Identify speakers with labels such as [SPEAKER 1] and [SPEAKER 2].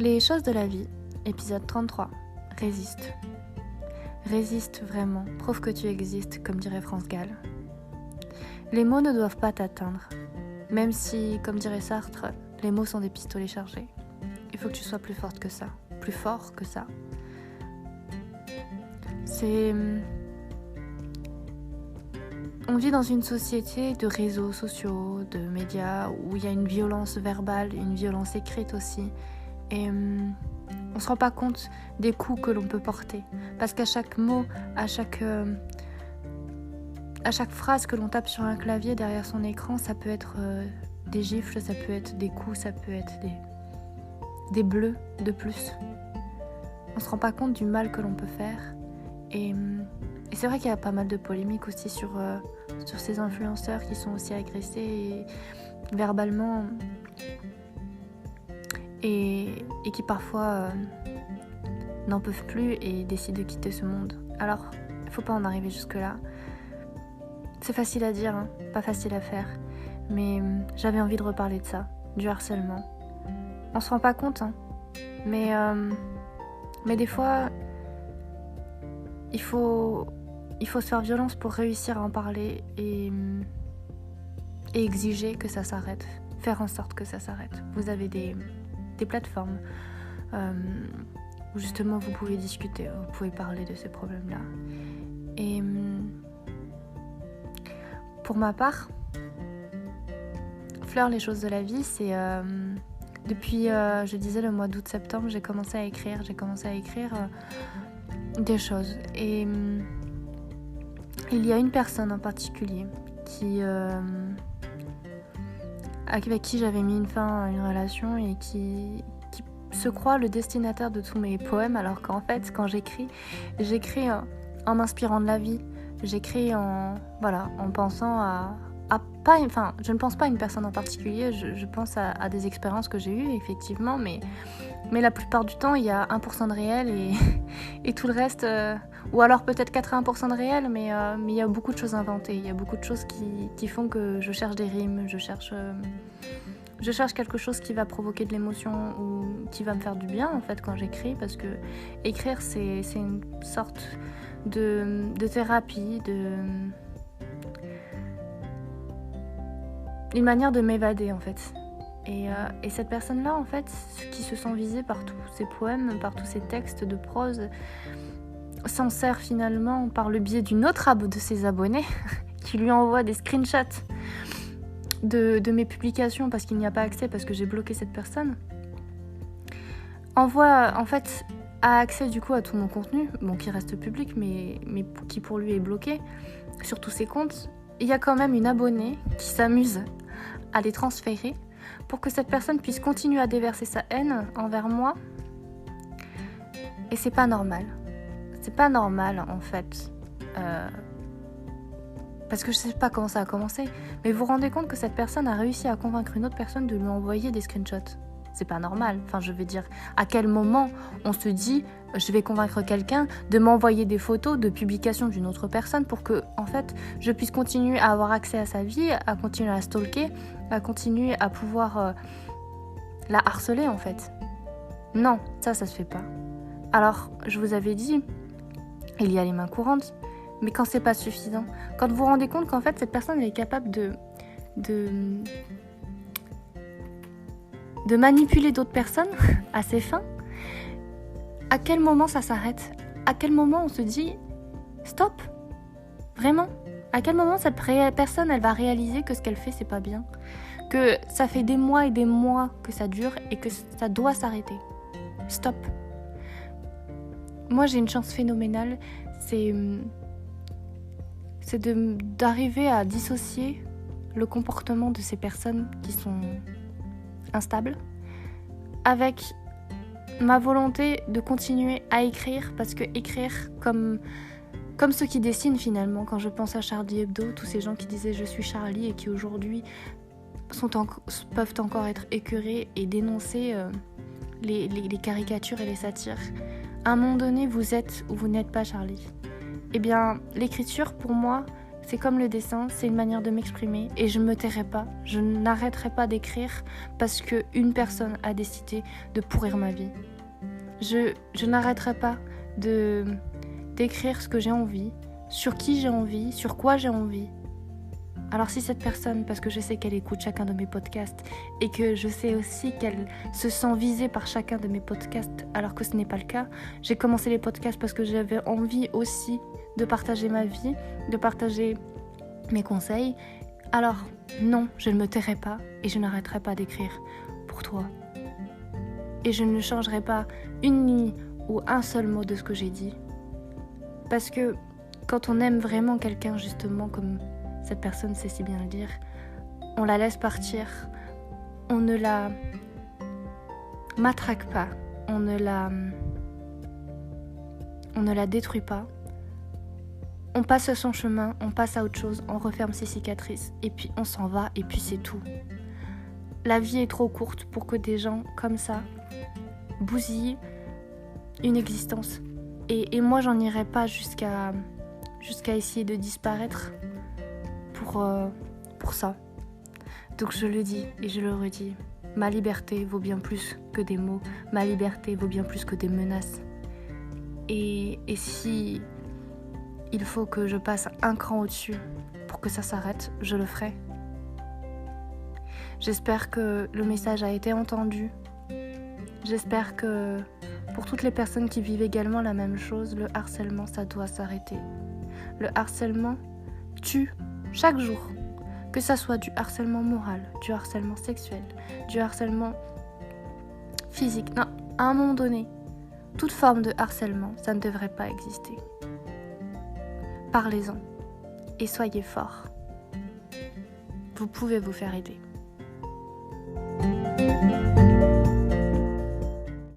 [SPEAKER 1] Les choses de la vie, épisode 33. Résiste. Résiste vraiment, prouve que tu existes, comme dirait France Gall. Les mots ne doivent pas t'atteindre, même si, comme dirait Sartre, les mots sont des pistolets chargés. Il faut que tu sois plus forte que ça, plus fort que ça. On vit dans une société de réseaux sociaux, de médias, où il y a une violence verbale, une violence écrite aussi. Et on ne se rend pas compte des coups que l'on peut porter. Parce qu'à chaque mot, à chaque phrase que l'on tape sur un clavier derrière son écran, ça peut être des gifles, ça peut être des coups, ça peut être des bleus de plus. On ne se rend pas compte du mal que l'on peut faire. Et c'est vrai qu'il y a pas mal de polémiques aussi sur ces influenceurs qui sont aussi agressés verbalement et qui parfois n'en peuvent plus et décident de quitter ce monde. Alors, il ne faut pas en arriver jusque-là. C'est facile à dire, hein, pas facile à faire. Mais j'avais envie de reparler de ça, du harcèlement. On se rend pas compte, hein, mais des fois, il faut se faire violence pour réussir à en parler et exiger que ça s'arrête, faire en sorte que ça s'arrête. Vous avez des plateformes où justement vous pouvez discuter, vous pouvez parler de ces problèmes-là. Et pour ma part, Fleur les choses de la vie, c'est depuis, je disais, le mois d'août-septembre, j'ai commencé à écrire des choses. Et il y a une personne en particulier avec qui j'avais mis une fin à une relation et qui se croit le destinataire de tous mes poèmes, alors qu'en fait, quand j'écris en m'inspirant de la vie. J'écris en pensant je ne pense pas à une personne en particulier, je pense à des expériences que j'ai eues, effectivement, mais la plupart du temps, il y a 1% de réel et tout le reste, ou alors peut-être 80% de réel, mais il y a beaucoup de choses inventées, il y a beaucoup de choses qui font que je cherche des rimes, je cherche quelque chose qui va provoquer de l'émotion ou qui va me faire du bien, en fait, quand j'écris, parce que écrire, c'est une sorte de thérapie, une manière de m'évader, en fait. Et cette personne-là, en fait, qui se sent visée par tous ces poèmes, par tous ces textes de prose, s'en sert finalement par le biais d'une autre de ses abonnés qui lui envoie des screenshots de mes publications parce qu'il n'y a pas accès, parce que j'ai bloqué cette personne. A accès du coup à tout mon contenu, qui reste public, mais qui pour lui est bloqué sur tous ses comptes. Il y a quand même une abonnée qui s'amuse à les transférer pour que cette personne puisse continuer à déverser sa haine envers moi. Et c'est pas normal. C'est pas normal, en fait. Parce que je sais pas comment ça a commencé. Mais vous vous rendez compte que cette personne a réussi à convaincre une autre personne de lui envoyer des screenshots. C'est pas normal. Enfin, je veux dire, à quel moment on se dit je vais convaincre quelqu'un de m'envoyer des photos de publications d'une autre personne pour que, en fait, je puisse continuer à avoir accès à sa vie, à continuer à la stalker, à continuer à pouvoir la harceler, en fait. Non, ça se fait pas. Alors, je vous avais dit, il y a les mains courantes, mais quand c'est pas suffisant, quand vous vous rendez compte qu'en fait, cette personne elle est capable de manipuler d'autres personnes à ses fins, à quel moment ça s'arrête ? À quel moment on se dit stop ? Vraiment ? À quel moment cette personne elle va réaliser que ce qu'elle fait c'est pas bien ? Que ça fait des mois et des mois que ça dure et que ça doit s'arrêter ? Stop ! Moi j'ai une chance phénoménale, c'est d'arriver à dissocier le comportement de ces personnes qui sont instable, avec ma volonté de continuer à écrire, parce que écrire comme ceux qui dessinent finalement, quand je pense à Charlie Hebdo, tous ces gens qui disaient je suis Charlie et qui aujourd'hui peuvent encore être écœurés et dénoncer les caricatures et les satires. À un moment donné, vous êtes ou vous n'êtes pas Charlie. Eh bien, l'écriture pour moi, C'est comme le dessin, c'est une manière de m'exprimer et je me tairai pas, je n'arrêterai pas d'écrire parce qu'une personne a décidé de pourrir ma vie. Je n'arrêterai pas d'écrire ce que j'ai envie, sur qui j'ai envie, sur quoi j'ai envie. Alors si cette personne, parce que je sais qu'elle écoute chacun de mes podcasts et que je sais aussi qu'elle se sent visée par chacun de mes podcasts alors que ce n'est pas le cas, j'ai commencé les podcasts parce que j'avais envie aussi de partager ma vie, de partager mes conseils. Alors non, je ne me tairai pas et je n'arrêterai pas d'écrire pour toi. Et je ne changerai pas une ligne ou un seul mot de ce que j'ai dit. Parce que quand on aime vraiment quelqu'un, justement, comme cette personne sait si bien le dire, on la laisse partir, on ne la matraque pas, on ne la détruit pas. On passe son chemin, on passe à autre chose, on referme ses cicatrices et puis on s'en va et puis c'est tout. La vie est trop courte pour que des gens comme ça bousillent une existence. Et moi j'en irai pas jusqu'à essayer de disparaître pour ça. Donc je le dis et je le redis, ma liberté vaut bien plus que des mots, ma liberté vaut bien plus que des menaces. Et si il faut que je passe un cran au-dessus pour que ça s'arrête, je le ferai. J'espère que le message a été entendu. J'espère que pour toutes les personnes qui vivent également la même chose, le harcèlement, ça doit s'arrêter. Le harcèlement tue chaque jour. Que ça soit du harcèlement moral, du harcèlement sexuel, du harcèlement physique. Non, à un moment donné, toute forme de harcèlement, ça ne devrait pas exister. Parlez-en et soyez forts. Vous pouvez vous faire aider.